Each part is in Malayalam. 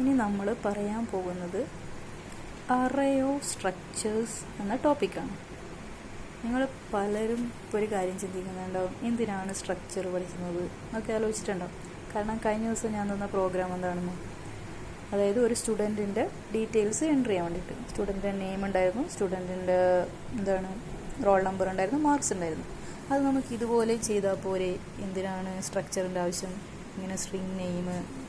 ഇനി നമ്മൾ പറയാൻ പോകുന്നത് അറേ ഓഫ് സ്ട്രക്ചേഴ്സ് എന്ന ടോപ്പിക്കാണ്. നിങ്ങൾ പലരും ഒരു കാര്യം ചിന്തിക്കുന്നുണ്ടാവും, എന്തിനാണ് സ്ട്രക്ചർ പഠിക്കുന്നത് എന്നൊക്കെ ആലോചിച്ചിട്ടുണ്ടാവും. കാരണം കഴിഞ്ഞ ദിവസം ഞാൻ തന്ന പ്രോഗ്രാം എന്താണെന്ന്, അതായത് ഒരു സ്റ്റുഡൻറ്റിൻ്റെ ഡീറ്റെയിൽസ് എൻ്റർ ചെയ്യാൻ വേണ്ടിയിട്ട് സ്റ്റുഡൻറ്റിൻ്റെ നെയിം ഉണ്ടായിരുന്നു, സ്റ്റുഡൻറ്റിൻ്റെ റോൾ നമ്പർ ഉണ്ടായിരുന്നു, മാർക്സ് ഉണ്ടായിരുന്നു. അത് നമുക്ക് ഇതുപോലെ ചെയ്താൽ പോരെ, എന്തിനാണ് സ്ട്രക്ചറിൻ്റെ ആവശ്യം? ഇങ്ങനെ സ്ട്രിങ് നെയിം,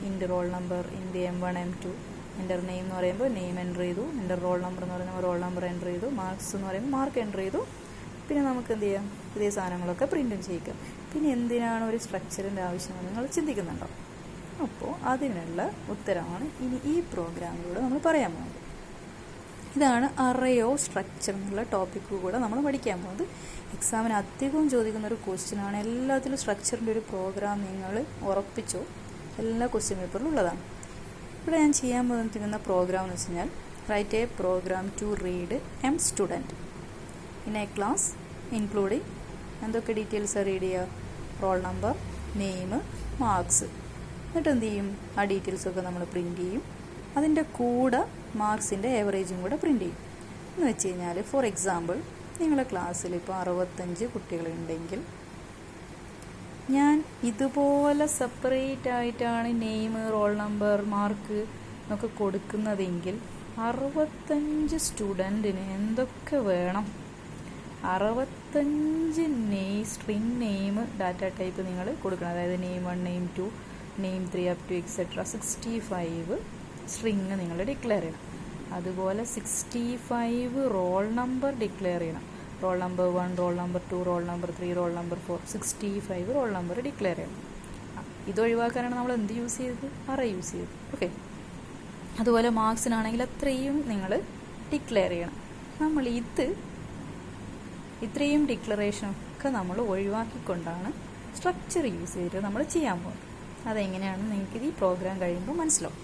ഇൻ്റെ റോൾ നമ്പർ, ഇൻ്റെ M1 M2, എൻ്റെ നെയിം എന്ന് പറയുമ്പോൾ നെയിം എൻ്റർ ചെയ്തു, എൻ്റെ റോൾ നമ്പർ എന്ന് പറയുമ്പോൾ റോൾ നമ്പർ എൻ്റർ ചെയ്തു, മാർക്സ് എന്ന് പറയുമ്പോൾ മാർക്ക് എൻ്റർ ചെയ്തു. പിന്നെ നമുക്ക് എന്ത് ചെയ്യാം, ഇതേ സാധനങ്ങളൊക്കെ പ്രിൻറ്റും ചെയ്യിക്കാം. പിന്നെ എന്തിനാണ് ഒരു സ്ട്രക്ചറിൻ്റെ ആവശ്യമെന്ന് നിങ്ങൾ ചിന്തിക്കുന്നുണ്ടോ? അപ്പോൾ അതിനുള്ള ഉത്തരമാണ് ഇനി ഈ പ്രോഗ്രാമിലൂടെ നമ്മൾ പറയാൻ പോകുന്നത്. ഇതാണ് അറേ ഓഫ് സ്ട്രക്ചർ എന്നുള്ള ടോപ്പിക്ക് കൂടെ നമ്മൾ പഠിക്കാൻ പോകുന്നത്. എക്സാമിന് അധികവും ചോദിക്കുന്ന ഒരു ക്വസ്റ്റ്യനാണ്. എല്ലാത്തിലും സ്ട്രക്ചറിൻ്റെ ഒരു പ്രോഗ്രാം നിങ്ങൾ ഉറപ്പിച്ചോ, എല്ലാ ക്വസ്റ്റ്യൻ പേപ്പറിലും ഉള്ളതാണ്. ഇവിടെ ഞാൻ ചെയ്യാൻ പോകുന്ന പ്രോഗ്രാം എന്ന് വെച്ച് കഴിഞ്ഞാൽ, write a program to read M student in a class including എന്തൊക്കെ ഡീറ്റെയിൽസാണ് റീഡ് ചെയ്യുക? Roll number, name, marks. എന്നിട്ട് എന്ത് ചെയ്യും? ആ ഡീറ്റെയിൽസൊക്കെ നമ്മൾ പ്രിൻറ്റ് ചെയ്യും. അതിൻ്റെ കൂടെ മാർക്സിൻ്റെ ഏവറേജും കൂടെ പ്രിൻറ്റ് ചെയ്യും. എന്ന് വെച്ച് കഴിഞ്ഞാൽ, ഫോർ എക്സാമ്പിൾ, നിങ്ങളുടെ ക്ലാസ്സിൽ ഇപ്പോൾ 65 കുട്ടികളുണ്ടെങ്കിൽ ഞാൻ ഇതുപോലെ സെപ്പറേറ്റ് ആയിട്ടാണ് നെയിം, റോൾ നമ്പർ, മാർക്ക് എന്നൊക്കെ കൊടുക്കുന്നതെങ്കിൽ 65 സ്റ്റുഡൻറ്റിന് എന്തൊക്കെ വേണം? 65 സ്ട്രിങ് നെയിം ഡാറ്റ ടൈപ്പ് നിങ്ങൾ കൊടുക്കണം. അതായത് name 1, name 2, name 3 up two etcetera 65 string നിങ്ങൾ ഡിക്ലെയർ ചെയ്യണം. അതുപോലെ 65 റോൾ നമ്പർ ഡിക്ലെയർ ചെയ്യണം. Roll number 1, roll number 2, roll number 3, roll number 4, 65 roll number declare ചെയ്യണം. ഇതൊഴിവാക്കാനാണ് നമ്മൾ എന്ത് യൂസ് ചെയ്തത്? അറേ യൂസ് ചെയ്തത്. ഓക്കെ. അതുപോലെ മാർക്സിനാണെങ്കിൽ അത്രയും നിങ്ങൾ ഡിക്ലെയർ ചെയ്യണം. നമ്മൾ ഇത്രയും ഡിക്ലറേഷനൊക്കെ നമ്മൾ ഒഴിവാക്കിക്കൊണ്ടാണ് സ്ട്രക്ചർ യൂസ് ചെയ്തിട്ട് നമ്മൾ ചെയ്യാൻ പോകുന്നത്. അതെങ്ങനെയാണെന്ന് നിങ്ങൾക്ക് ഈ പ്രോഗ്രാം കഴിയുമ്പോൾ മനസ്സിലാവും.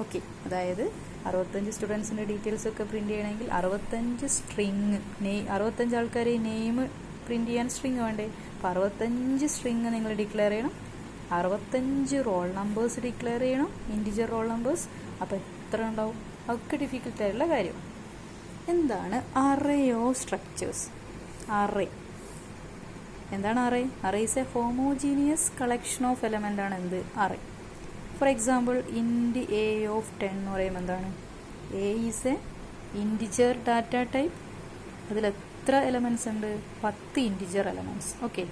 ഓക്കെ. അതായത് 65 സ്റ്റുഡൻസിൻ്റെ ഡീറ്റെയിൽസൊക്കെ പ്രിൻറ്റ് ചെയ്യണമെങ്കിൽ 65 സ്ട്രിങ് 65 ആൾക്കാർ നെയിം പ്രിൻറ്റ് ചെയ്യാൻ സ്ട്രിങ് വേണ്ടേ? അപ്പോൾ 65 സ്ട്രിങ് നിങ്ങൾ ഡിക്ലെയർ ചെയ്യണം. 65 റോൾ നമ്പേഴ്സ് ഡിക്ലെയർ ചെയ്യണം, ഇൻറ്റിജർ റോൾ നമ്പേഴ്സ്. അപ്പോൾ എത്ര ഉണ്ടാവും? അതൊക്കെ ഡിഫിക്കൽട്ടായിട്ടുള്ള കാര്യം. എന്താണ് അറേ ഓഫ് സ്ട്രക്ചേഴ്സ്? അറേ എന്താണ്? Array is a homogeneous collection of element ആണ് എന്ത്? Array. For example, int a of 10 എന്ന് പറയുമ്പോൾ എന്താണ്? A is an integer data type. അതിൽ എത്ര എലമെൻറ്റ്സ് ഉണ്ട്? 10 integer elements. Okay.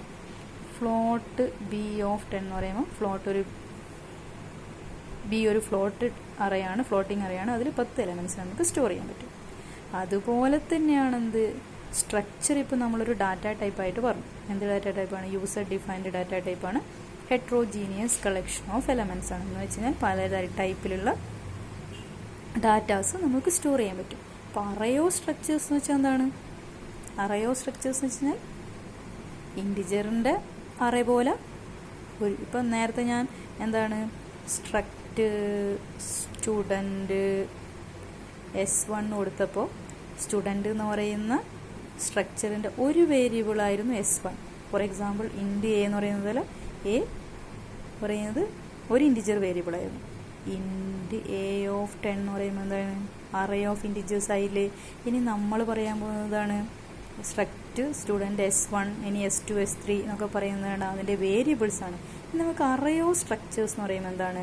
Float b of 10 എന്ന് പറയുമ്പോൾ ഒരു ഫ്ലോട്ട് അറയാണ്, ഫ്ലോട്ടിംഗ് അറയാണ്. അതിൽ 10 എലമെൻറ്റ്സ് നമുക്ക് സ്റ്റോർ ചെയ്യാൻ പറ്റും. അതുപോലെ തന്നെയാണ് എന്ത്? സ്ട്രക്ചർ. ഇപ്പോൾ നമ്മളൊരു ഡാറ്റ ടൈപ്പായിട്ട് പറഞ്ഞു. എന്ത് ഡാറ്റ ടൈപ്പാണ്? യൂസർ ഡിഫൈൻഡ് ഡാറ്റ ടൈപ്പാണ്. ഹെട്രോജീനിയസ് കളക്ഷൻ ഓഫ് എലമെൻറ്റ്സ് ആണ്. എന്ന് വെച്ച് കഴിഞ്ഞാൽ പല ടൈപ്പിലുള്ള ഡാറ്റാസ് നമുക്ക് സ്റ്റോർ ചെയ്യാൻ പറ്റും. അപ്പോൾ അറേ ഓഫ് സ്ട്രക്ചേഴ്സ് എന്ന് വെച്ചാൽ എന്താണ്? അറേ ഓഫ് സ്ട്രക്ചേഴ്സ് എന്ന് വെച്ച് കഴിഞ്ഞാൽ ഇൻറ്റിജറിൻ്റെ അറേ പോലെ ഇപ്പം നേരത്തെ ഞാൻ എന്താണ് സ്ട്രക്റ്റ് സ്റ്റുഡൻറ്റ് S1 കൊടുത്തപ്പോൾ സ്റ്റുഡൻറ്റ് എന്ന് പറയുന്ന സ്ട്രക്ചറിൻ്റെ ഒരു വേരിയബിളായിരുന്നു S1. Four example, int A എന്ന് പറയുന്നതിൽ എ പറയുന്നത് ഒരു ഇൻറ്റിജർ വേരിയബിളായിരുന്നു. ഇൻറ്റ് എ ഓഫ് 10 എന്ന് പറയുമ്പോൾ എന്താണ്? അറേ ഓഫ് ഇൻറ്റിജേഴ്സ് ആയില്ലേ? ഇനി നമ്മൾ പറയാൻ പോകുന്നതാണ് സ്ട്രക്റ്റ് സ്റ്റുഡൻറ്റ് S1, ഇനി S2, S3 എന്നൊക്കെ പറയുന്നതാണ് അതിൻ്റെ വേരിയബിൾസാണ്. ഇനി നമുക്ക് അറേ ഓഫ് സ്ട്രക്ചേഴ്സ് എന്ന് പറയുമ്പോൾ എന്താണ്?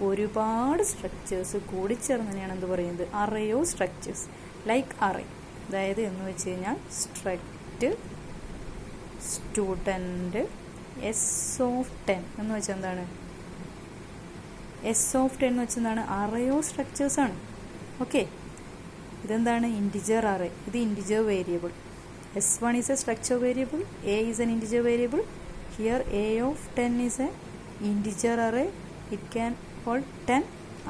ഒരുപാട് സ്ട്രക്ചേഴ്സ് കൂടിച്ചേർന്നതിനെയാണ് എന്ത് പറയുന്നത്? Array of structures. Like array, അതായത് എന്ന് വെച്ച് കഴിഞ്ഞാൽ സ്ട്രക്റ്റ് സ്റ്റുഡൻറ്റ് S ഓഫ് 10 എന്ന് വെച്ചാൽ എന്താണ്? S ഓഫ് 10 എന്ന് വെച്ചാൽ എന്താണ്? അറേ ഓഫ് സ്ട്രക്ചേഴ്സാണ്. ഓക്കെ. ഇതെന്താണ്? Integer array. ഇത് integer variable. S1 is a structure variable, A is an integer variable. Here A of 10 is a integer array. It can hold 10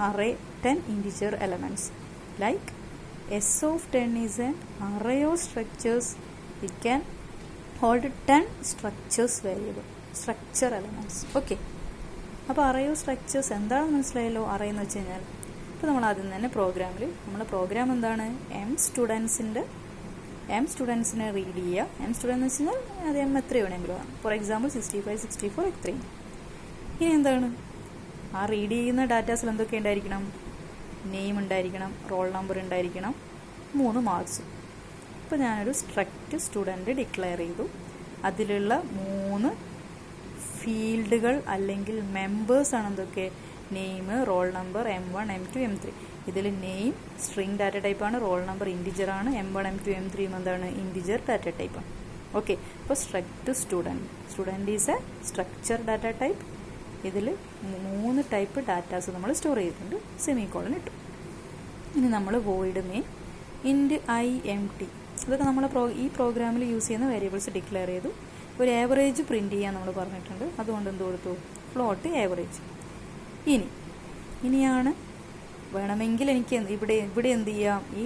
array, 10 integer elements. Like S of 10 is an array of structures. It can hold 10 structures variable, structure elements. Okay. അപ്പോൾ അറേ ഓഫ് സ്ട്രക്ചേഴ്സ് എന്താണെന്ന് മനസ്സിലായല്ലോ? അറേ എന്ന് വെച്ച് കഴിഞ്ഞാൽ, ഇപ്പോൾ നമ്മൾ ആദ്യം തന്നെ നമ്മുടെ പ്രോഗ്രാം എന്താണ്? എം സ്റ്റുഡൻസിനെ റീഡ് ചെയ്യുക. എം സ്റ്റുഡൻറ്റ് എന്ന് വെച്ച് കഴിഞ്ഞാൽ അത് എം എത്ര വേണമെങ്കിലും ആണ്. For example 65, 64, 3. ഇനി എന്താണ്? ആ റീഡ് ചെയ്യുന്ന ഡാറ്റാസിൽ എന്തൊക്കെ ഉണ്ടായിരിക്കണം? നെയിം ഉണ്ടായിരിക്കണം, റോൾ നമ്പർ ഉണ്ടായിരിക്കണം, 3 മാർക്സും. ഇപ്പോൾ ഞാനൊരു സ്ട്രക്റ്റ് സ്റ്റുഡൻറ്റ് ഡിക്ലെയർ ചെയ്തു. അതിലുള്ള 3 ഫീൽഡുകൾ അല്ലെങ്കിൽ മെമ്പേഴ്സാണ് എന്തൊക്കെ? Name, roll number, M1, M2, M3. ഇതിൽ നെയിം സ്ട്രിങ് ഡാറ്റ ടൈപ്പാണ്, റോൾ നമ്പർ ഇൻറ്റിജറാണ്, M1, M2, M3 എന്താണ്? ഇൻറ്റിജർ ഡാറ്റ ടൈപ്പാണ്. ഓക്കെ, അപ്പോൾ struct student is a structure data type. ഇതിൽ 3 ടൈപ്പ് ഡാറ്റാസ് നമ്മൾ സ്റ്റോർ ചെയ്തിട്ടുണ്ട്. സെമിക്കോളൻ ഇട്ടു. ഇനി നമ്മൾ വോയിഡ് മെയിൻ ഇൻറ്റ് IMT, ഇതൊക്കെ നമ്മൾ ഈ പ്രോഗ്രാമിൽ യൂസ് ചെയ്യുന്ന വേരിയബിൾസ് ഡിക്ലെയർ ചെയ്തു. ഒരു ആവറേജ് പ്രിൻറ്റ് ചെയ്യാൻ നമ്മൾ പറഞ്ഞിട്ടുണ്ട്. അതുകൊണ്ട് എന്ത് കൊടുത്തു? Float average. ഇനിയാണ് വേണമെങ്കിൽ എനിക്ക് ഇവിടെ എന്ത് ചെയ്യാം? ഈ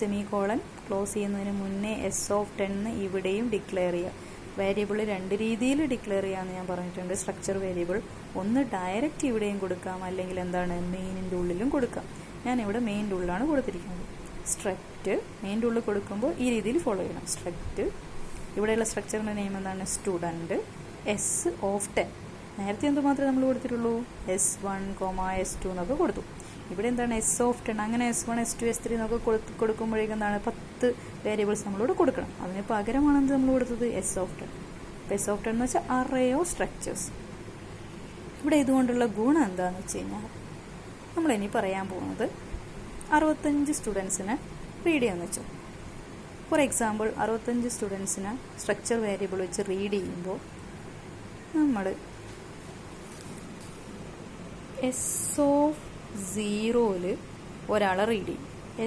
സെമിക്കോളൻ ക്ലോസ് ചെയ്യുന്നതിന് മുന്നേ S(10) ഇവിടെയും ഡിക്ലെയർ ചെയ്യാം. വേരിയബിൾ 2 രീതിയിൽ ഡിക്ലെയർ ചെയ്യാമെന്ന് ഞാൻ പറഞ്ഞിട്ടുണ്ട്. സ്ട്രക്ചർ വേരിയബിൾ ഒന്ന് ഡയറക്റ്റ് ഇവിടെയും കൊടുക്കാം, അല്ലെങ്കിൽ എന്താണ് മെയിനിൻ്റെ ഉള്ളിലും കൊടുക്കാം. ഞാനിവിടെ മെയിൻ്റെ ഉള്ളിലാണ് കൊടുത്തിരിക്കുന്നത്. സ്ട്രക്റ്റ് മെയിൻ്റെ ഉള്ളിൽ കൊടുക്കുമ്പോൾ ഈ രീതിയിൽ ഫോളോ ചെയ്യണം. സ്ട്രക്റ്റ് ഇവിടെയുള്ള സ്ട്രക്ചറിൻ്റെ നെയിം എന്താണ്? Student S(10). നേരത്തെ എന്തുമാത്രമേ നമ്മൾ കൊടുത്തിട്ടുള്ളൂ? S1, S2 എന്നൊക്കെ കൊടുത്തു. ഇവിടെ എന്താണ്? S(10). അങ്ങനെ S1, S2, S3 എന്നൊക്കെ കൊടുക്കുമ്പോഴേക്കും എന്താണ്? 10 വേരിയബിൾസ് നമ്മളിവിടെ കൊടുക്കണം. അതിന് പകരമാണ് എന്ത് നമ്മൾ കൊടുത്തത്? S(10). അപ്പോൾ S(10) എന്ന് വെച്ചാൽ അറേ ഓഫ് സ്ട്രക്ചേഴ്സ്. ഇവിടെ ഇതുകൊണ്ടുള്ള ഗുണം എന്താണെന്ന് വെച്ച് കഴിഞ്ഞാൽ, നമ്മളിനി പറയാൻ പോകുന്നത് 65 സ്റ്റുഡൻസിനെ റീഡ് ചെയ്യാമെന്ന് വെച്ചു. ഫോർ എക്സാമ്പിൾ 65 സ്റ്റുഡൻസിനെ സ്ട്രക്ചർ വേരിയബിൾ വെച്ച് റീഡ് ചെയ്യുമ്പോൾ നമ്മൾ S(0)ൽ ഒരാളെ റീഡ് ചെയ്യും,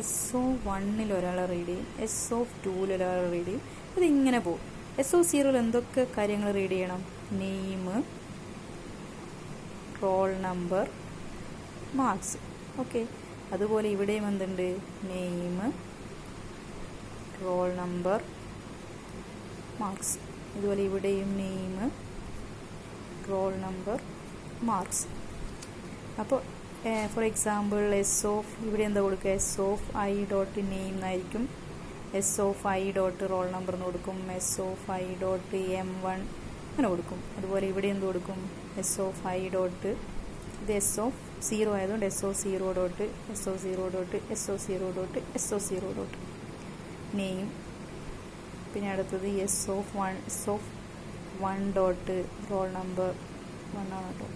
S(1)ൽ ഒരാളെ റീഡ് ചെയ്യും, S(2)ൽ ഒരാളെ റീഡ് ചെയ്യും. ഇതിങ്ങനെ പോകും. S(0)ൽ എന്തൊക്കെ കാര്യങ്ങൾ റീഡ് ചെയ്യണം? Name, roll number, marks. Okay, അതുപോലെ ഇവിടെയും എന്തുണ്ട്? Name, roll number, marks. ഇതുപോലെ ഇവിടെയും നെയിം, റോൾ നമ്പർ, മാർക്സ്. അപ്പോൾ ഫോർ എക്സാമ്പിൾ ഇവിടെ എന്താ കൊടുക്കുക? S(i).name എന്നായിരിക്കും, S(i).roll number എന്ന് കൊടുക്കും, S(i).M1 അങ്ങനെ കൊടുക്കും. അതുപോലെ ഇവിടെ എന്ത് കൊടുക്കും? S(i) ഇത് S(0) ആയതുകൊണ്ട് S(0) നെയിം. പിന്നെ അടുത്തത് S(1) റോൾ നമ്പർ 1 ആണ് കേട്ടോ,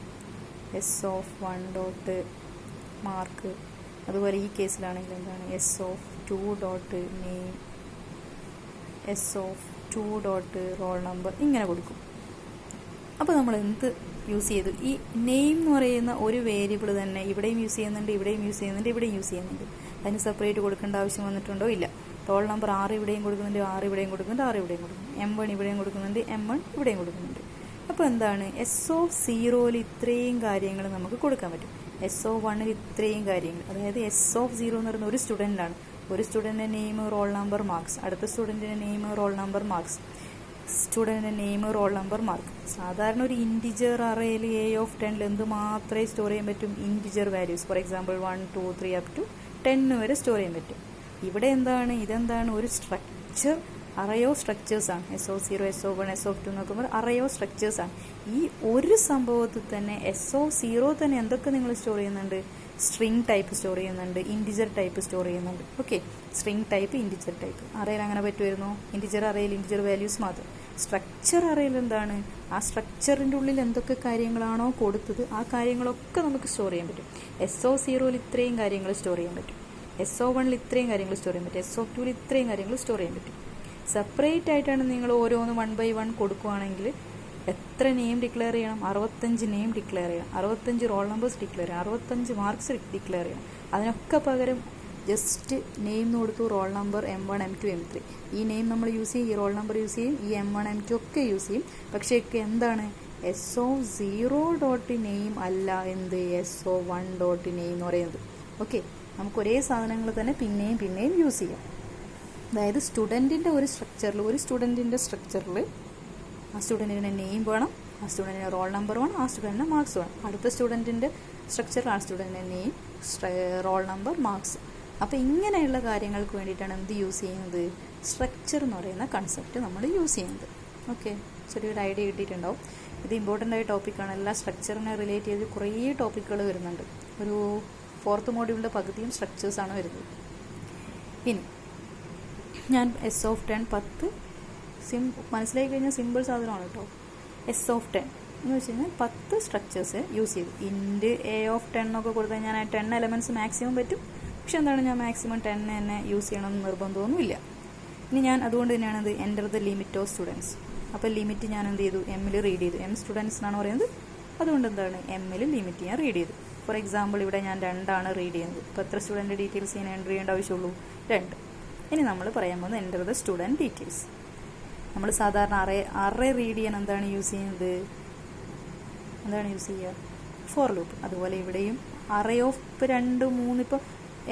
S(1) മാർക്ക്. അതുപോലെ ഈ കേസിലാണെങ്കിൽ എന്താണ്? S(2) name, S(2) roll number ഇങ്ങനെ കൊടുക്കും. അപ്പോൾ നമ്മൾ എന്ത് യൂസ് ചെയ്തു? ഈ നെയിം എന്ന് പറയുന്ന ഒരു വേരിയബിൾ തന്നെ ഇവിടെയും യൂസ് ചെയ്യുന്നുണ്ട്, ഇവിടെയും യൂസ് ചെയ്യുന്നുണ്ട്, ഇവിടെയും യൂസ് ചെയ്യുന്നുണ്ട്. അതിന് സെപ്പറേറ്റ് കൊടുക്കേണ്ട ആവശ്യം വന്നിട്ടുണ്ടോ? ഇല്ല. റോൾ നമ്പർ 6 ഇവിടെയും കൊടുക്കുന്നുണ്ട്, 6 ഇവിടെയും കൊടുക്കുന്നുണ്ട്, 6 ഇവിടെയും കൊടുക്കുന്നുണ്ട്. M1 ഇവിടെയും കൊടുക്കുന്നുണ്ട്, M1 ഇവിടെയും കൊടുക്കുന്നുണ്ട്. അപ്പോൾ എന്താണ്? S(0)ൽ ഇത്രയും കാര്യങ്ങൾ നമുക്ക് കൊടുക്കാൻ പറ്റും. S(1)ൽ ഇത്രയും കാര്യങ്ങൾ, അതായത് S(0) എന്ന് പറയുന്ന ഒരു സ്റ്റുഡൻ്റാണ്. ഒരു സ്റ്റുഡൻറ്റിൻ്റെ നെയിം, റോൾ നമ്പർ, മാർക്സ്. അടുത്ത സ്റ്റുഡൻറ്റിൻ്റെ നെയിം, റോൾ നമ്പർ, മാർക്സ്. സ്റ്റുഡൻറ്റിൻ്റെ നെയിം, റോൾ നമ്പർ, മാർക്ക്. സാധാരണ ഒരു ഇൻറ്റിജർ അറേയിൽ A(10) എന്ത് മാത്രമേ സ്റ്റോർ ചെയ്യാൻ പറ്റും? Integer values. For example 1, 2, 3 up to 10 വരെ സ്റ്റോർ ചെയ്യാൻ പറ്റും. ഇവിടെ എന്താണ്? ഇതെന്താണ്? ഒരു structure array of സ്ട്രക്ചേഴ്സാണ്. S(0), S(1), S(2) എന്നൊക്കെ പറയുമ്പോൾ അറേ ഓഫ് സ്ട്രക്ചേഴ്സാണ്. ഈ ഒരു സംഭവത്തിൽ തന്നെ S(0) തന്നെ എന്തൊക്കെ നിങ്ങൾ സ്റ്റോർ ചെയ്യുന്നുണ്ട്? സ്ട്രിങ് ടൈപ്പ് സ്റ്റോർ ചെയ്യുന്നുണ്ട്, ഇൻറ്റിജർ ടൈപ്പ് സ്റ്റോർ ചെയ്യുന്നുണ്ട്. Okay, string type, integer type. അറേയിൽ അങ്ങനെ പറ്റുമായിരുന്നു? ഇൻറ്റിജർ അറേയിൽ ഇൻറ്റിജർ വാല്യൂസ് മാത്രം. സ്ട്രക്ചർ അറേയിൽ എന്താണ്? ആ സ്ട്രക്ചറിൻ്റെ ഉള്ളിൽ എന്തൊക്കെ കാര്യങ്ങളാണോ കൊടുത്തത് ആ കാര്യങ്ങളൊക്കെ നമുക്ക് സ്റ്റോർ ചെയ്യാൻ പറ്റും. S(0)ൽ ഇത്രയും കാര്യങ്ങൾ സ്റ്റോർ ചെയ്യാൻ പറ്റും, S(1)ൽ ഇത്രയും കാര്യങ്ങൾ സ്റ്റോർ ചെയ്യാൻ പറ്റും, S(2)ൽ ഇത്രയും കാര്യങ്ങൾ സ്റ്റോർ ചെയ്യാൻ പറ്റും. സെപ്പറേറ്റ് ആയിട്ടാണ് നിങ്ങൾ ഓരോന്ന് 1 by 1 കൊടുക്കുകയാണെങ്കിൽ എത്ര നെയിം ഡിക്ലെയർ ചെയ്യണം? 65 നെയിം ഡിക്ലെയർ ചെയ്യണം, 65 റോൾ നമ്പേഴ്സ് ഡിക്ലെയർ ചെയ്യണം, 65 മാർക്സ് ഡിക്ലെയർ ചെയ്യണം. അതിനൊക്കെ പകരം ജസ്റ്റ് നെയിം എന്ന് കൊടുത്തു, role number M1, M2, M3. ഈ നെയിം നമ്മൾ യൂസ് ചെയ്യും, ഈ റോൾ നമ്പർ യൂസ് ചെയ്യും, ഈ M1, M2 ഒക്കെ യൂസ് ചെയ്യും. പക്ഷേ എന്താണ്? S(0)name അല്ല എന്ത്? S(1)name എന്ന് പറയുന്നത്. ഓക്കെ, നമുക്ക് ഒരേ സാധനങ്ങൾ തന്നെ പിന്നെയും പിന്നെയും യൂസ് ചെയ്യാം. അതായത് സ്റ്റുഡൻറ്റിൻ്റെ ഒരു സ്റ്റുഡൻറ്റിൻ്റെ സ്ട്രക്ചറിൽ ആ സ്റ്റുഡൻറ്റിൻ്റെ നെയിം വേണം, ആ സ്റ്റുഡൻറ്റിൻ്റെ റോൾ നമ്പർ വേണം, ആ സ്റ്റുഡൻറ്റിൻ്റെ മാർക്സ് വേണം. അടുത്ത സ്റ്റുഡൻറ്റിൻ്റെ സ്ട്രക്ചറിൽ ആ സ്റ്റുഡൻറ്റിൻ്റെ നെയിം, റോൾ നമ്പർ, മാർക്സ്. അപ്പോൾ ഇങ്ങനെയുള്ള കാര്യങ്ങൾക്ക് വേണ്ടിയിട്ടാണ് എന്ത് യൂസ് ചെയ്യുന്നത്? സ്ട്രക്ചർ എന്ന് പറയുന്ന കൺസെപ്റ്റ് നമ്മൾ യൂസ് ചെയ്യുന്നത്. ഓക്കെ, ചെറിയൊരു ഐഡിയ കിട്ടിയിട്ടുണ്ടാവും. ഇത് ഇമ്പോർട്ടൻ്റ് ആയ ടോപ്പിക്കാണ്. എല്ലാ സ്ട്രക്ചറിനെ റിലേറ്റ് ചെയ്ത് കുറേ ടോപ്പിക്കുകൾ വരുന്നുണ്ട്. ഒരു 4th മോഡ്യൂളിൻ്റെ പകുതിയും സ്ട്രക്ചേഴ്സാണ് വരുന്നത്. ഇനി ഞാൻ S(10) മനസ്സിലാക്കി കഴിഞ്ഞാൽ സിമ്പിൾ സാധനമാണ് കേട്ടോ. S(10) എന്ന് വെച്ച് കഴിഞ്ഞാൽ 10 സ്ട്രക്ചേഴ്സ് യൂസ് ചെയ്തു. ഇൻറ്റ് A(10) എന്നൊക്കെ കൊടുത്താൽ ഞാൻ 10 എലമെൻറ്റ്സ് മാക്സിമം പറ്റും. പക്ഷെ എന്താണ്, ഞാൻ മാക്സിമം 10 തന്നെ യൂസ് ചെയ്യണമെന്ന് നിർബന്ധമൊന്നുമില്ല. ഇനി ഞാൻ അതുകൊണ്ട് തന്നെയാണത് enter the limit of students. അപ്പോൾ ലിമിറ്റ് ഞാൻ എന്ത് ചെയ്തു, എമ്മിൽ റീഡ് ചെയ്തു. M സ്റ്റുഡൻസ് എന്നാണ് പറയുന്നത്. അതുകൊണ്ട് എന്താണ്, എമ്മിൽ ലിമിറ്റ് ഞാൻ റീഡ് ചെയ്തു. ഫോർ എക്സാമ്പിൾ ഇവിടെ ഞാൻ 2 റീഡ് ചെയ്യുന്നത്. ഇപ്പോൾ എത്ര സ്റ്റുഡൻറ്റ് ഡീറ്റെയിൽസ് ഞാൻ എൻ്റർ ചെയ്യേണ്ട ആവശ്യമുള്ളൂ, 2. ഇനി നമ്മൾ പറയാൻ പോകുന്നത് എൻ്റർ ദ സ്റ്റുഡൻറ്റ് ഡീറ്റെയിൽസ്. നമ്മൾ സാധാരണ അറേ റീഡ് ചെയ്യാൻ എന്താണ് യൂസ് ചെയ്യുന്നത്, ഫോർ ലൂപ്പ്. അതുപോലെ ഇവിടെയും അറേ ഓഫ് 2, 3, ഇപ്പോൾ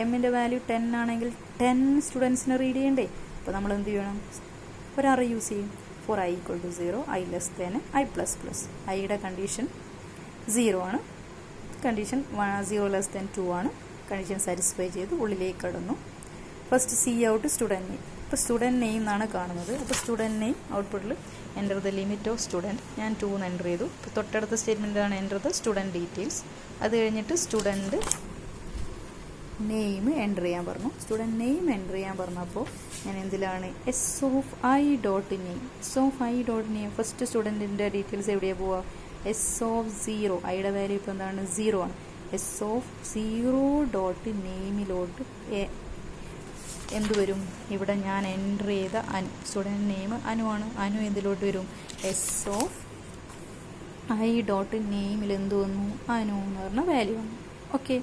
എമ്മിൻ്റെ വാല്യൂ 10 ആണെങ്കിൽ 10 സ്റ്റുഡൻസിനെ റീഡ് ചെയ്യണ്ടേ. അപ്പോൾ നമ്മൾ എന്ത് ചെയ്യണം, ഒരു അറേ യൂസ് ചെയ്യും. For i = 0, i <, i++. ഐയുടെ കണ്ടീഷൻ 0 ആണ്, കണ്ടീഷൻ 0 <2 ആണ്. കണ്ടീഷൻ സാറ്റിസ്ഫൈ ചെയ്ത് ഉള്ളിലേക്ക് കടന്നു. First C out student name. ഇപ്പോൾ സ്റ്റുഡൻറ്റ് നെയിം എന്നാണ് കാണുന്നത്. അപ്പോൾ സ്റ്റുഡൻറ്റ് നെയിം ഔട്ട്പുട്ടിൽ enter the limit of student ഞാൻ 2 എന്ന് എൻ്റർ ചെയ്തു. ഇപ്പോൾ തൊട്ടടുത്ത സ്റ്റേറ്റ്മെൻറ്റാണ് എൻ്റർ ദ സ്റ്റുഡൻറ്റ് ഡീറ്റെയിൽസ്. അത് കഴിഞ്ഞിട്ട് സ്റ്റുഡൻറ്റ് നെയിം എൻ്റർ ചെയ്യാൻ പറഞ്ഞു. സ്റ്റുഡൻറ്റ് നെയിം എൻ്റർ ചെയ്യാൻ പറഞ്ഞപ്പോൾ ഞാൻ എന്തിലാണ്, S(i.name). S(i.name) ഫസ്റ്റ് സ്റ്റുഡൻറ്റിൻ്റെ ഡീറ്റെയിൽസ് എവിടെയാണ് പോവുക, S(0). ഐയുടെ വാല്യൂ ഇപ്പോൾ എന്താണ്, 0 ആണ്. S(0.name)ലോട്ട് എന്ത് വരും, ഇവിടെ ഞാൻ എൻ്റർ ചെയ്ത സ്റ്റുഡൻറ്റ് നെയിം അനു ആണ്. അനു എന്തിലോട്ട് വരും, S(i.name)ൽ എന്ത് വന്നു, അനു എന്ന് പറഞ്ഞ വാല്യൂ വന്നു. ഓക്കെ.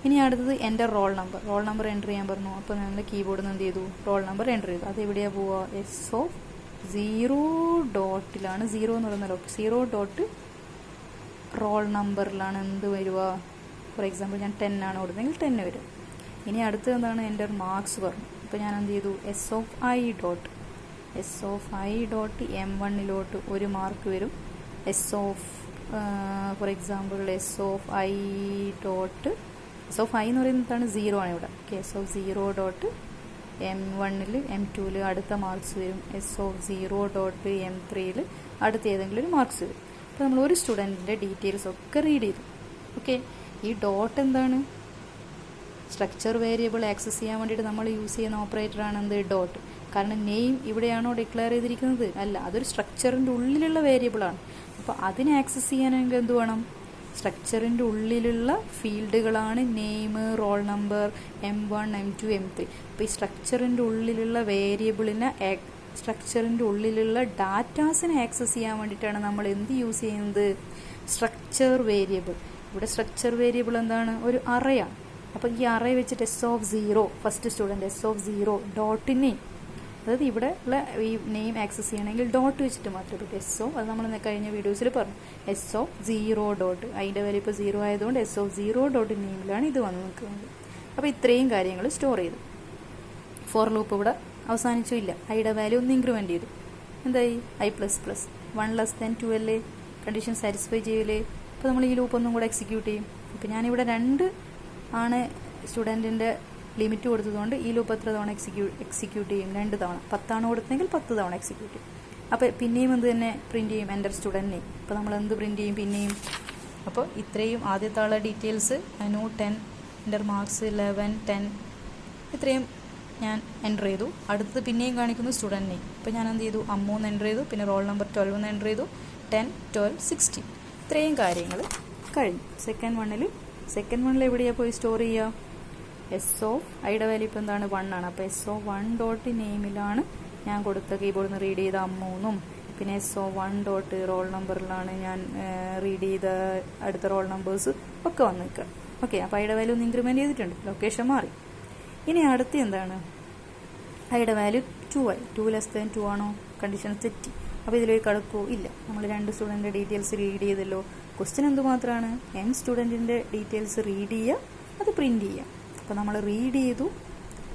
ഇനി അടുത്തത് എൻ്റെ roll number. Roll number enter ചെയ്യാൻ പറഞ്ഞു. അപ്പോൾ നമ്മൾ കീബോർഡിൽ നിന്ന് എന്ത് ചെയ്തു, റോൾ നമ്പർ എൻ്റർ ചെയ്തു. അത് എവിടെയാണ് പോവുക, S(0.)ലാണ്. 0 എന്ന് പറയുന്ന 0. റോൾ നമ്പറിലാണ് എന്ത് വരിക. ഫോർ എക്സാമ്പിൾ ഞാൻ 10 ആണ് കൊടുത്തെങ്കിൽ 10 വരും. ഇനി അടുത്തത് എന്താണ്, എൻ്റെ മാർക്സ് പറഞ്ഞു. അപ്പോൾ ഞാൻ എന്ത് ചെയ്തു, S(i.m1)ലോട്ട് 1 മാർക്ക് വരും. ഫോർ എക്സാമ്പിൾ S(i) എന്ന് പറയുന്നതാണ് 0 ആണ് ഇവിടെ. ഓക്കെ. S(0.m1)ൽ m2ൽ അടുത്ത മാർക്സ് വരും. S(0.m3)ൽ അടുത്ത ഏതെങ്കിലും ഒരു മാർക്സ് വരും. അപ്പോൾ നമ്മൾ ഒരു സ്റ്റുഡൻറ്റിൻ്റെ ഡീറ്റെയിൽസ് ഒക്കെ റീഡ് ചെയ്തു. ഓക്കെ. ഈ ഡോട്ട് എന്താണ്, സ്ട്രക്ചർ വേരിയബിൾ ആക്സസ് ചെയ്യാൻ വേണ്ടിയിട്ട് നമ്മൾ യൂസ് ചെയ്യുന്ന ഓപ്പറേറ്ററാണ് എന്ത്, ഡോട്ട്. കാരണം നെയിം ഇവിടെയാണോ ഡിക്ലെയർ ചെയ്തിരിക്കുന്നത്, അല്ല, അതൊരു സ്ട്രക്ചറിൻ്റെ ഉള്ളിലുള്ള വേരിയബിളാണ്. അപ്പോൾ അതിനെ ആക്സസ് ചെയ്യാനെങ്കിൽ എന്ത് വേണം, സ്ട്രക്ചറിൻ്റെ ഉള്ളിലുള്ള ഫീൽഡുകളാണ് name, roll number, M1, M2, M3. അപ്പോൾ ഈ സ്ട്രക്ചറിൻ്റെ ഉള്ളിലുള്ള വേരിയബിളിനെ, സ്ട്രക്ചറിൻ്റെ ഉള്ളിലുള്ള ഡാറ്റാസിനെ ആക്സസ് ചെയ്യാൻ വേണ്ടിയിട്ടാണ് നമ്മൾ എന്ത് യൂസ് ചെയ്യുന്നത്, സ്ട്രക്ചർ വേരിയബിൾ. ഇവിടെ സ്ട്രക്ചർ വേരിയബിൾ എന്താണ്, ഒരു അറയാണ്. അപ്പോൾ ഈ അറേ വെച്ചിട്ട് S(0), first student S(0) name, അതായത് ഇവിടെ ഉള്ള ഈ നെയിം ആക്സസ് ചെയ്യണമെങ്കിൽ ഡോട്ട് വെച്ചിട്ട് മാത്രമേ പറ്റൂ. അത് നമ്മൾ കഴിഞ്ഞ വീഡിയോസിൽ പറഞ്ഞു. S(0). അതിൻ്റെ വാല്യൂ ഇപ്പോൾ 0 ആയതുകൊണ്ട് S(0.name)ലാണ് ഇത് വന്ന് നിൽക്കുന്നത്. അപ്പോൾ ഇത്രയും കാര്യങ്ങൾ സ്റ്റോർ ചെയ്തു. ഫോർ ലൂപ്പ് ഇവിടെ അവസാനിച്ചു ഇല്ല. ഐയുടെ വാല്യൂ ഒന്ന് ഇൻക്രിമെൻറ്റ് ചെയ്തു. എന്തായി, i++. 1 <2 അല്ലേ, കണ്ടീഷൻ സാറ്റിസ്ഫൈ ചെയ്യൂലേ. അപ്പോൾ നമ്മൾ ഈ ലൂപ്പ് ഒന്നും കൂടെ എക്സിക്യൂട്ട് ചെയ്യും. അപ്പോൾ ഞാനിവിടെ 2 ആണ് സ്റ്റുഡൻറ്റിൻ്റെ ലിമിറ്റ് കൊടുത്തതുകൊണ്ട് ഈ ലൂപ്പ് എത്ര തവണ എക്സിക്യൂട്ട് ചെയ്യും, 2 തവണ. 10 ആണ് കൊടുത്തെങ്കിൽ 10 തവണ എക്സിക്യൂട്ട് ചെയ്യും. അപ്പോൾ പിന്നെയും എന്ത് തന്നെ പ്രിൻറ്റ് ചെയ്യും, എൻ്റർ സ്റ്റുഡൻറ്റ് നെയിം. അപ്പോൾ നമ്മൾ എന്ത് പ്രിൻറ്റ് ചെയ്യും പിന്നെയും. അപ്പോൾ ഇത്രയും ആദ്യത്തെ ആളുടെ ഡീറ്റെയിൽസ് അനു 10, എൻ്റർ മാർക്സ് 11, 10, ഇത്രയും ഞാൻ എൻ്റർ ചെയ്തു. അടുത്തത് പിന്നെയും കാണിക്കുന്നു സ്റ്റുഡൻറ്റ് നെയിം. ഇപ്പോൾ ഞാൻ എന്ത് ചെയ്തു, അമ്മു എന്ന് എൻ്റർ ചെയ്തു. പിന്നെ റോൾ നമ്പർ 12 എന്ന് എൻ്റർ ചെയ്തു. 10, 12, 16 ഇത്രയും കാര്യങ്ങൾ കഴിഞ്ഞു. സെക്കൻഡ് വണ്ണിൽ എവിടെയാണ് പോയി സ്റ്റോർ ചെയ്യുക, ഐയുടെ വാല്യൂ ഇപ്പോൾ എന്താണ്, 1 ആണ്. അപ്പോൾ S(1.name)ലാണ് ഞാൻ കൊടുത്ത കീബോർഡിൽ നിന്ന് റീഡ് ചെയ്ത അമ്മൂന്നും, പിന്നെ S(1. റോൾ നമ്പറിലാണ് ഞാൻ റീഡ് ചെയ്ത അടുത്ത റോൾ നമ്പേഴ്സ് ഒക്കെ വന്ന് നിൽക്കുക. ഓക്കെ. അപ്പോൾ ഐയുടെ വാല്യൂ ഒന്ന് ഇൻക്രിമെൻറ്റ് ചെയ്തിട്ടുണ്ട്, ലൊക്കേഷൻ മാറി. ഇനി അടുത്ത് എന്താണ്, ഐയുടെ വാല്യൂ 2 ആയി. 2 <2 ആണോ, കണ്ടീഷൻ തെറ്റി. അപ്പോൾ ഇതിലേക്ക് കടക്കുമോ, ഇല്ല. നമ്മൾ 2 സ്റ്റുഡൻറ്റിൻ്റെ ഡീറ്റെയിൽസ് റീഡ് ചെയ്തല്ലോ. ക്വസ്റ്റ്യൻ എന്തുമാത്രമാണ്, M സ്റ്റുഡൻറ്റിൻ്റെ ഡീറ്റെയിൽസ് റീഡ് ചെയ്യുക, അത് പ്രിൻറ്റ് ചെയ്യുക. അപ്പോൾ നമ്മൾ റീഡ് ചെയ്തു.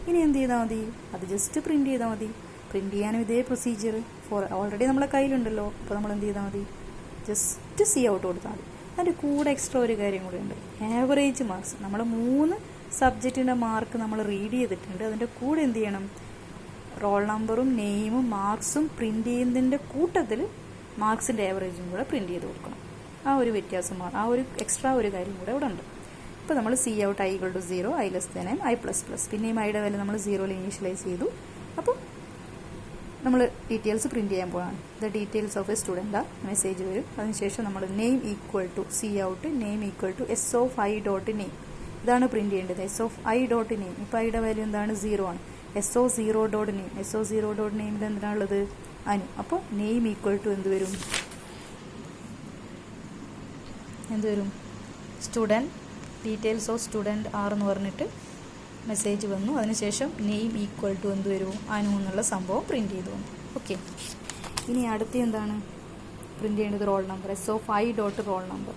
ഇനി എന്ത് ചെയ്താൽ മതി, അത് ജസ്റ്റ് പ്രിൻറ്റ് ചെയ്താൽ മതി. പ്രിൻറ്റ് ചെയ്യാനും ഇതേ പ്രൊസീജിയർ ഓൾറെഡി നമ്മളെ കയ്യിലുണ്ടല്ലോ. അപ്പോൾ നമ്മൾ എന്ത് ചെയ്താൽ മതി, ജസ്റ്റ് സി ഔട്ട് കൊടുത്താൽ മതി. അതിൻ്റെ കൂടെ എക്സ്ട്രാ ഒരു കാര്യം കൂടെ ഉണ്ട്, ആവറേജ് മാർക്സ്. നമ്മൾ 3 സബ്ജക്റ്റിൻ്റെ മാർക്ക് നമ്മൾ റീഡ് ചെയ്തിട്ടുണ്ട്. അതിൻ്റെ കൂടെ എന്ത് ചെയ്യണം, റോൾ നമ്പറും നെയിമും മാർക്സും പ്രിൻറ്റ് ചെയ്യുന്നതിൻ്റെ കൂട്ടത്തിൽ മാർക്സിൻ്റെ ആവറേജും കൂടെ പ്രിൻറ്റ് ചെയ്ത് കൊടുക്കണം. ആ ഒരു വ്യത്യാസമാണ്, ആ ഒരു എക്സ്ട്രാ ഒരു കാര്യം കൂടെ ഇവിടെ ഉണ്ട്. ഇപ്പോൾ നമ്മൾ cout I equal to 0, I less than m, I plus plus, പിന്നെയും ഐയുടെ വാല്യൂ നമ്മൾ 0 ഇനീഷ്യലൈസ് ചെയ്തു. അപ്പോൾ നമ്മൾ ഡീറ്റെയിൽസ് പ്രിൻറ്റ് ചെയ്യാൻ പോവാണ്. The details of a student message വരും. അതിനുശേഷം നമ്മൾ name equal to cout name equal to S of I dot name, ഇതാണ് പ്രിൻറ്റ് ചെയ്യേണ്ടത്. S of I dot name, ഇപ്പോൾ ഐയുടെ വാല്യൂ എന്താണ്? 0 ആണ്. എസ് ഓ 0 ഡോട്ട് നെയിം, എസ് ഓ 0 ഡോട്ട് നെയിമിൽ എന്തിനാണുള്ളത്? അനു. അപ്പോൾ നെയിം ഈക്വൽ ടു എന്ത് വരും? Student details of student are എന്ന് പറഞ്ഞിട്ട് മെസ്സേജ് വന്നു. അതിനുശേഷം നെയിം ഈക്വൽ ടു എന്ത് വരും? അനു എന്നുള്ള സംഭവം പ്രിൻറ്റ് ചെയ്തു വന്നു. ഓക്കെ, ഇനി അടുത്ത എന്താണ് പ്രിൻറ്റ് ചെയ്യേണ്ടത്? Roll number. S of I dot roll number,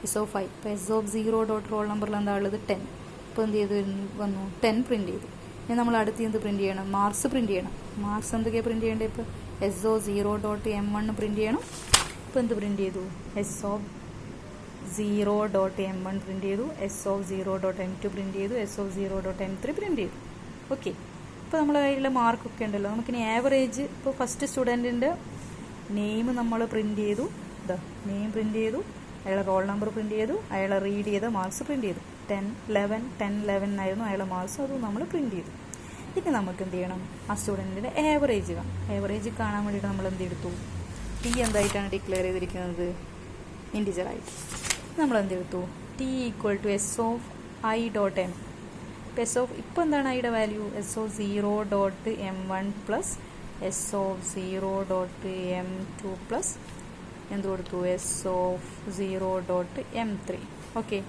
S of I. ഇപ്പോൾ എസ് ഓഫ് 0 ഡോട്ട് റോൾ നമ്പറിൽ എന്താ ഉള്ളത്? 10. ഇപ്പോൾ എന്ത് ചെയ്ത് വന്നു? 10 പ്രിൻറ്റ് ചെയ്തു. ഇനി നമ്മൾ അടുത്ത് എന്ത് പ്രിൻറ്റ് ചെയ്യണം? മാർക്സ് പ്രിൻറ്റ് ചെയ്യണം. മാർക്സ് എന്തൊക്കെയാണ് പ്രിൻറ്റ് ചെയ്യേണ്ടത്? ഇപ്പോൾ S O 0 dot m1 print ചെയ്യണം. ഇപ്പോൾ എന്ത് പ്രിൻറ്റ് ചെയ്തു? S of 0 dot m1 print ചെയ്തു, S of 0 dot m2 print ചെയ്തു, S of 0 dot m3 print ചെയ്തു. ഓക്കെ, ഇപ്പോൾ നമ്മുടെ കയ്യിലുള്ള മാർക്കൊക്കെ ഉണ്ടല്ലോ. നമുക്കിനി ആവറേജ്, ഇപ്പോൾ ഫസ്റ്റ് സ്റ്റുഡൻറ്റിൻ്റെ നെയിം നമ്മൾ പ്രിൻറ്റ് ചെയ്തു, ഇതാ നെയിം പ്രിൻറ്റ് ചെയ്തു, അയാളെ റോൾ നമ്പർ പ്രിൻറ്റ് ചെയ്തു, അയാളെ റീഡ് ചെയ്ത മാർക്സ് പ്രിൻറ്റ് ചെയ്തു. 10, 11 ആയിരുന്നു അയാളെ മാർക്സ്, അതും നമ്മൾ പ്രിൻറ്റ് ചെയ്തു. ഇനി നമുക്ക് എന്ത് ചെയ്യണം? ആ സ്റ്റുഡൻറ്റിൻ്റെ ആവറേജ് കാണാം. ആവറേജ് കാണാൻ വേണ്ടിയിട്ട് നമ്മൾ എന്ത് എടുത്തു? ടി എന്തായിട്ടാണ് ഡിക്ലെയർ ചെയ്തിരിക്കുന്നത്? ഇൻറ്റിജറായിട്ട്. നമ്മൾ എന്തെടുത്തു? T equal to S of I dot M. S of ഇപ്പോൾ എന്താണ് ഐയുടെ value? S of 0 dot m1 plus S of 0 dot m2 plus എന്ത് കൊടുത്തു? S of 0 dot m3. Okay,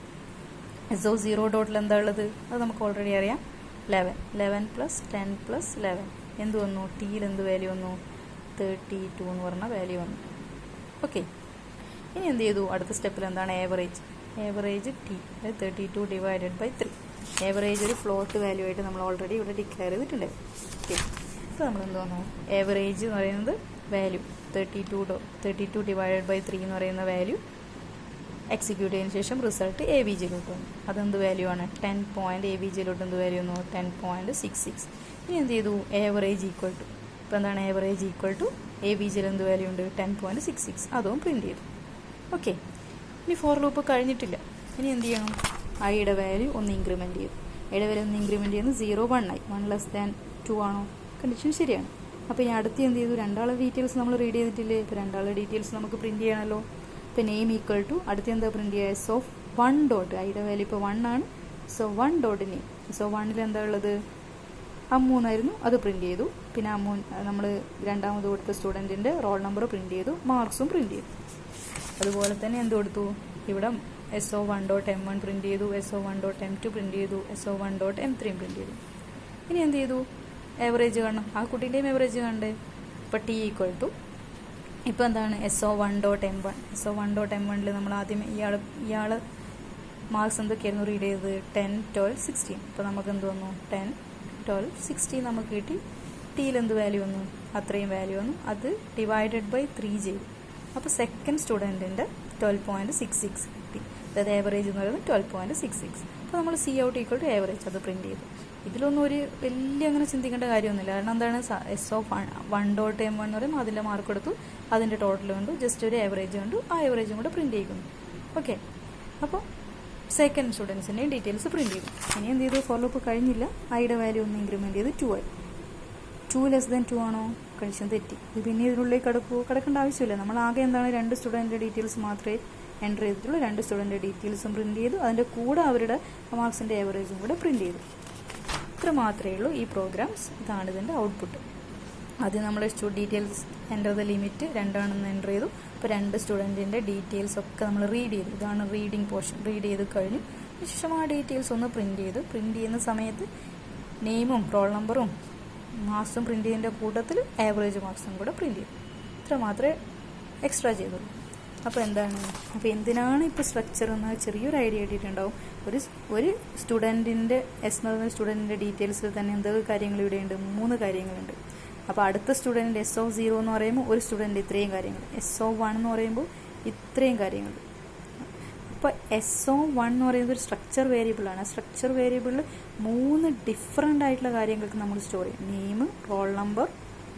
S of 0 ഡോട്ടിൽ എന്താ ഉള്ളത്? അത് നമുക്ക് ഓൾറെഡി അറിയാം. 11 പ്ലസ് 10 പ്ലസ് 11 എന്ത് വന്നു? ടിയിൽ എന്ത് വാല്യൂ വന്നു? 32 എന്ന് പറഞ്ഞ വാല്യൂ വന്നു. ഓക്കെ, ഇനി എന്ത് ചെയ്തു? അടുത്ത സ്റ്റെപ്പിൽ എന്താണ്? Average. Average T 32 divided by 3. Average ഒരു ഫ്ലോട്ട് വാല്യൂ ആയിട്ട് നമ്മൾ ഓൾറെഡി ഇവിടെ ഡിക്ലെയർ ചെയ്തിട്ടുണ്ട്. ഓക്കെ, ഇപ്പോൾ നമ്മൾ എന്ത് വന്നു? ആവറേജ് എന്ന് പറയുന്നത് വാല്യൂ 32 ഡിവൈഡഡ് ബൈ 3 എന്ന് പറയുന്ന വാല്യൂ എക്സിക്യൂട്ട് ചെയ്തതിന് ശേഷം റിസൾട്ട് എ വി ജിയിലോട്ട് വന്നു. അതെന്ത് വാല്യൂ ആണ്? 10 പോയിൻറ്റ്. എ വി ജിയിലോട്ട് എന്ത് വാല്യൂ വന്നു? 10.66. ഇനി എന്ത് ചെയ്തു? ആവറേജ് ഈക്വൽ ടു, ഇപ്പോൾ എന്താണ് average equal to A V ജിയിൽ എന്ത് വാല്യൂ ഉണ്ട്? 10.66. അതും പ്രിൻറ്റ് ചെയ്തു. ഓക്കെ, ഇനി ഫോർ ലൂപ്പ് കഴിഞ്ഞിട്ടില്ല. ഇനി എന്ത് ചെയ്യണം? ഐയുടെ വാല്യൂ ഒന്ന് ഇൻക്രിമെൻറ്റ് ചെയ്തു. ഐയുടെ വാല്യൂ ഒന്ന് ഇൻക്രിമെൻറ്റ് ചെയ്യുന്നത് 0, 1 ആയി. 1 ലെസ് ദാൻ 2 ആണോ? കണ്ടീഷൻ ശരിയാണ്. അപ്പോൾ ഇനി അടുത്ത് എന്ത് ചെയ്തു? രണ്ടാളുടെ ഡീറ്റെയിൽസ് നമ്മൾ റീഡ് ചെയ്തിട്ടില്ലേ? ഇപ്പോൾ രണ്ടാളുടെ ഡീറ്റെയിൽസ് നമുക്ക് പ്രിൻറ്റ് ചെയ്യണമല്ലോ. ഇപ്പോൾ നെയിം ഈക്വൽ ടു അടുത്ത് എന്താ പ്രിൻറ്റ് ചെയ്യുക? എസ് ഓഫ് 1 ഡോട്ട്, ഐയുടെ വാല്യൂ ഇപ്പോൾ 1 ആണ്. So 1 dot name. സോ 1ൽ എന്താ ഉള്ളത്? അമ്മു എന്നായിരുന്നു, അത് പ്രിൻറ്റ് ചെയ്തു. പിന്നെ അമ്മു നമ്മൾ രണ്ടാമത് കൊടുത്ത സ്റ്റുഡൻറ്റിൻ്റെ റോൾ നമ്പർ പ്രിൻറ്റ് ചെയ്തു, മാർക്സും പ്രിൻറ്റ് ചെയ്തു. അതുപോലെ തന്നെ എന്ത് കൊടുത്തു? ഇവിടെ എസ് ഓ 1 ഡോട്ട് m1 പ്രിൻറ്റ് ചെയ്തു, എസ് ഓ 1 ഡോട്ട് m2 പ്രിൻറ്റ് ചെയ്തു, എസ് ഓ 1 ഡോട്ട് m3 പ്രിൻറ്റ് ചെയ്തു. ഇനി എന്ത് ചെയ്തു? ആവറേജ് കാണണം. ആ കുട്ടീൻ്റെയും ആവറേജ് കണ്ടേ. ഇപ്പോൾ ടി ഈക്വൽ ടു ഇപ്പോൾ എന്താണ്? S O 1 dot m1. S O 1 dot m1ൽ നമ്മൾ ആദ്യം ഇയാൾ മാർക്സ് എന്തൊക്കെയായിരുന്നു റീഡ് ചെയ്തത്? 10, 12, 16. അപ്പോൾ നമുക്ക് എന്ത് വന്നു? 10, 12, 16 നമുക്ക് കിട്ടി. ടിയിൽ എന്ത് വാല്യൂ വന്നു? അത്രയും വാല്യൂ വന്നു. അത് ഡിവൈഡഡ് ബൈ 3 ചെയ്തു. അപ്പോൾ സെക്കൻഡ് സ്റ്റുഡൻറ്റിൻ്റെ 12.66 കിട്ടി. അതായത് ആവറേജ് എന്ന് പറയുന്നത് 12.66. അപ്പോൾ നമ്മൾ cout equal to average അത് പ്രിൻറ്റ് ചെയ്തു. ഇതിലൊന്നും ഒരു വലിയ അങ്ങനെ ചിന്തിക്കേണ്ട കാര്യമൊന്നുമില്ല. കാരണം എന്താണ്? എസ് ഓഫ് 1 ഡോട്ട് m1 എന്ന് പറയുമ്പോൾ അതിൻ്റെ മാർക്ക് എടുത്തു, അതിൻ്റെ ടോട്ടൽ കണ്ടു, ജസ്റ്റ് ഒരു ആവറേജ് കണ്ടു, ആ ആവറേജും കൂടെ പ്രിൻറ്റ് ചെയ്യുന്നു. ഓക്കെ, അപ്പോൾ സെക്കൻഡ് സ്റ്റുഡൻസിൻ്റെയും ഡീറ്റെയിൽസ് പ്രിൻറ്റ് ചെയ്തു. ഇനി എന്ത് ചെയ്തു? ഫോർ ലൂപ്പ് കഴിഞ്ഞില്ല. ഐയുടെ വാല്യൂ ഒന്ന് ഇൻക്രിമെൻറ്റ് ചെയ്ത് 2 ആയി. 2 ലെസ് ദാൻ 2 ആണോ? കണ്ടീഷൻ തെറ്റി. ഇത് പിന്നെ ഇതിനുള്ളിൽ കിടക്കേണ്ട ആവശ്യമില്ല. നമ്മൾ ആകെ എന്താണ്? 2 സ്റ്റുഡൻറ്റിൻ്റെ ഡീറ്റെയിൽസ് മാത്രമേ എൻ്റർ ചെയ്തിട്ടുള്ളൂ. 2 സ്റ്റുഡൻറ്റിൻ്റെ ഡീറ്റെയിൽസും പ്രിൻറ്റ് ചെയ്തു, അതിൻ്റെ കൂടെ അവരുടെ മാർക്സിൻ്റെ ആവറേജും കൂടെ പ്രിൻറ്റ് ചെയ്തു. ഇത്ര മാത്രമേ ഉള്ളൂ ഈ പ്രോഗ്രാംസ്. ഇതാണ് ഇതിൻ്റെ ഔട്ട്പുട്ട്. ആദ്യം നമ്മൾ ഡീറ്റെയിൽസ് എൻ്റർ ദ ലിമിറ്റ് 2 ആണെന്ന് എൻ്റർ ചെയ്തു. ഇപ്പോൾ 2 സ്റ്റുഡൻറ്റിൻ്റെ ഡീറ്റെയിൽസ് ഒക്കെ നമ്മൾ റീഡ് ചെയ്തു. ഇതാണ് റീഡിങ് പോർഷൻ. റീഡ് ചെയ്ത് കഴിഞ്ഞു. ശേഷം ആ ഡീറ്റെയിൽസ് ഒന്ന് പ്രിൻറ്റ് ചെയ്തു. പ്രിൻറ്റ് ചെയ്യുന്ന സമയത്ത് നെയിമും റോൾ നമ്പറും മാർക്സും പ്രിൻറ്റ് ചെയ്യുന്നതിൻ്റെ കൂട്ടത്തിൽ ആവറേജ് മാർക്സും കൂടെ പ്രിൻറ്റ് ചെയ്തു. ഇത്ര മാത്രമേ എക്സ്ട്രാ ചെയ്തുള്ളൂ. അപ്പോൾ എന്താണ്? അപ്പോൾ എന്തിനാണ് ഇപ്പോൾ സ്ട്രക്ചർ എന്ന് ചെറിയൊരു ഐഡിയ കിട്ടിയിട്ടുണ്ടാവും. ഒരു സ്റ്റുഡൻറ്റിൻ്റെ എസ് എന്ന് പറയുന്ന സ്റ്റുഡൻറ്റിൻ്റെ ഡീറ്റെയിൽസിൽ തന്നെ എന്തൊക്കെ കാര്യങ്ങൾ ഇവിടെയുണ്ട്? 3 കാര്യങ്ങളുണ്ട്. അപ്പോൾ അടുത്ത സ്റ്റുഡൻറ്റിൻ്റെ എസ് ഓഫ് 0 എന്ന് പറയുമ്പോൾ ഒരു സ്റ്റുഡൻറ്റ് ഇത്രയും കാര്യങ്ങൾ, എസ് ഓഫ് 1 എന്ന് പറയുമ്പോൾ ഇത്രയും കാര്യങ്ങൾ. അപ്പോൾ എസ് ഓഫ് 1 എന്ന് പറയുന്നത് ഒരു സ്ട്രക്ചർ വേരിയബിളാണ്. സ്ട്രക്ചർ വേരിയബിളിൽ 3 ഡിഫറെൻ്റ് ആയിട്ടുള്ള കാര്യങ്ങൾക്ക് നമ്മൾ സ്റ്റോർ ചെയ്യും. നെയിം, റോൾ നമ്പർ,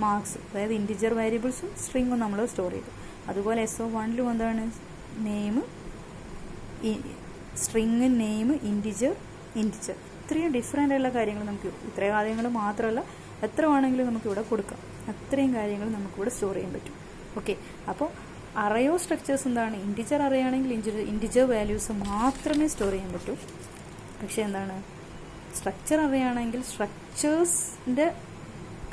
മാർക്സ്, അതായത് ഇൻറ്റിജർ വേരിയബിൾസും സ്ട്രിങ്ങും നമ്മൾ സ്റ്റോർ ചെയ്തു. അതുപോലെ SO1 എന്താണ് നെയിം, സ്ട്രിങ്, നെയിം, ഇൻറ്റിജർ. ഇത്രയും ഡിഫറെൻ്റ് ആയിട്ടുള്ള കാര്യങ്ങൾ നമുക്ക് ഇത്രയും കാര്യങ്ങൾ മാത്രമല്ല എത്ര വേണമെങ്കിലും നമുക്കിവിടെ കൊടുക്കാം. അത്രയും കാര്യങ്ങൾ നമുക്കിവിടെ സ്റ്റോർ ചെയ്യാൻ പറ്റും. ഓക്കെ, അപ്പോൾ അറേ ഓഫ് സ്ട്രക്ചേഴ്സ് എന്താണ്? ഇൻറ്റിജർ അറേ ആണെങ്കിൽ ഇൻറ്റിജർ വാല്യൂസ് മാത്രമേ സ്റ്റോർ ചെയ്യാൻ പറ്റൂ. പക്ഷേ എന്താണ് സ്ട്രക്ചർ അറേ ആണെങ്കിൽ സ്ട്രക്ചേഴ്സിൻ്റെ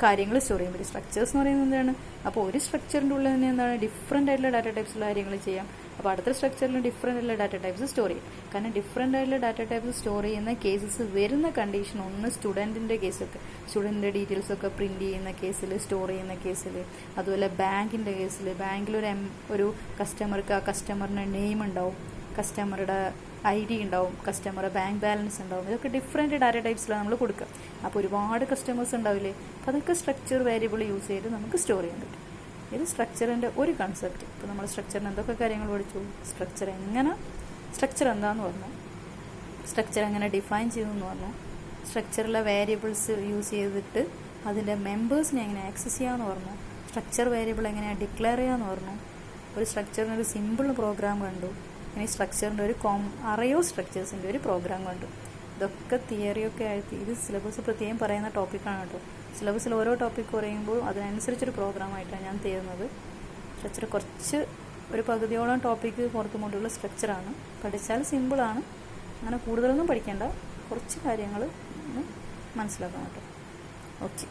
കാര്യങ്ങൾ സ്റ്റോർ ചെയ്യാൻ പറ്റും. സ്ട്രക്ചേഴ്സ് എന്ന് പറയുന്നത് എന്താണ്? അപ്പോൾ ഒരു സ്ട്രക്ചറിൻ്റെ ഉള്ളിൽ തന്നെ എന്താണ് ഡിഫറെൻ്റ് ആയിട്ടുള്ള ഡാറ്റ ടൈപ്സുള്ള കാര്യങ്ങൾ ചെയ്യാം. അപ്പോൾ അടുത്ത സ്ട്രക്ചറിൽ ഡിഫറെൻ്റ് ആയിട്ടുള്ള ഡാറ്റ ടൈപ്സ് സ്റ്റോർ ചെയ്യും. കാരണം ഡിഫറെൻ്റ് ആയിട്ടുള്ള ഡാറ്റ ടൈപ്സ് സ്റ്റോർ ചെയ്യുന്ന കേസസ് വരുന്ന കണ്ടീഷൻ ഒന്ന് സ്റ്റുഡൻറ്റിൻ്റെ കേസൊക്കെ, സ്റ്റുഡൻറ്റിൻ്റെ ഡീറ്റെയിൽസൊക്കെ പ്രിൻറ്റ് ചെയ്യുന്ന കേസിൽ, സ്റ്റോർ ചെയ്യുന്ന കേസിൽ, അതുപോലെ ബാങ്കിൻ്റെ കേസിൽ, ബാങ്കിലൊരു കസ്റ്റമർക്ക് ആ കസ്റ്റമറിൻ്റെ നെയിം ഉണ്ടാവും, കസ്റ്റമറുടെ ID ഉണ്ടാവും, കസ്റ്റമറുടെ ബാങ്ക് ബാലൻസ് ഉണ്ടാവും. ഇതൊക്കെ ഡിഫറെൻറ്റ് ഡാറ്റ ടൈപ്സിലാണ് നമ്മൾ കൊടുക്കുക. അപ്പോൾ ഒരുപാട് കസ്റ്റമേഴ്സ് ഉണ്ടാവില്ലേ, അപ്പോൾ അതൊക്കെ സ്ട്രക്ചർ വേരിയബിൾ യൂസ് ചെയ്ത് നമുക്ക് സ്റ്റോർ ചെയ്യാൻ പറ്റും. ഇത് സ്ട്രക്ചറിൻ്റെ ഒരു കൺസെപ്റ്റ്. ഇപ്പോൾ നമ്മൾ സ്ട്രക്ചറിന് എന്തൊക്കെ കാര്യങ്ങൾ പഠിച്ചു, സ്ട്രക്ചർ എന്താണെന്ന് പറഞ്ഞു, സ്ട്രക്ചർ എങ്ങനെ ഡിഫൈൻ ചെയ്തെന്ന് പറഞ്ഞു, സ്ട്രക്ചറിലെ വേരിയബിൾസ് യൂസ് ചെയ്തിട്ട് അതിൻ്റെ മെമ്പേഴ്സിനെ എങ്ങനെ ആക്സസ് ചെയ്യാമെന്ന് പറഞ്ഞു, സ്ട്രക്ചർ വേരിയബിൾ എങ്ങനെയാണ് ഡിക്ലെയർ ചെയ്യാമെന്ന് പറഞ്ഞു, ഒരു സ്ട്രക്ചറിനൊരു സിമ്പിൾ പ്രോഗ്രാം കണ്ടു, ഇനി സ്ട്രക്ചറിൻ്റെ ഒരു അറേ ഓഫ് സ്ട്രക്ചേഴ്സിൻ്റെ ഒരു പ്രോഗ്രാം കണ്ടു. ഇതൊക്കെ തിയറിയൊക്കെ ആയിട്ട് ഇത് സിലബസ് പ്രത്യേകം പറയുന്ന ടോപ്പിക്കാണ് കേട്ടോ. സിലബസിൽ ഓരോ ടോപ്പിക്ക് പറയുമ്പോൾ അതിനനുസരിച്ചൊരു പ്രോഗ്രാമായിട്ടാണ് ഞാൻ തരുന്നത്. സ്ട്രക്ചർ കുറച്ച് ഒരു പകുതിയോളം ടോപ്പിക്ക് പുറത്തു കൊണ്ടുള്ള സ്ട്രക്ചറാണ്. പഠിച്ചാൽ സിമ്പിളാണ്, അങ്ങനെ കൂടുതലൊന്നും പഠിക്കേണ്ട, കുറച്ച് കാര്യങ്ങൾ മനസ്സിലാക്കണം കേട്ടോ. ഓക്കെ.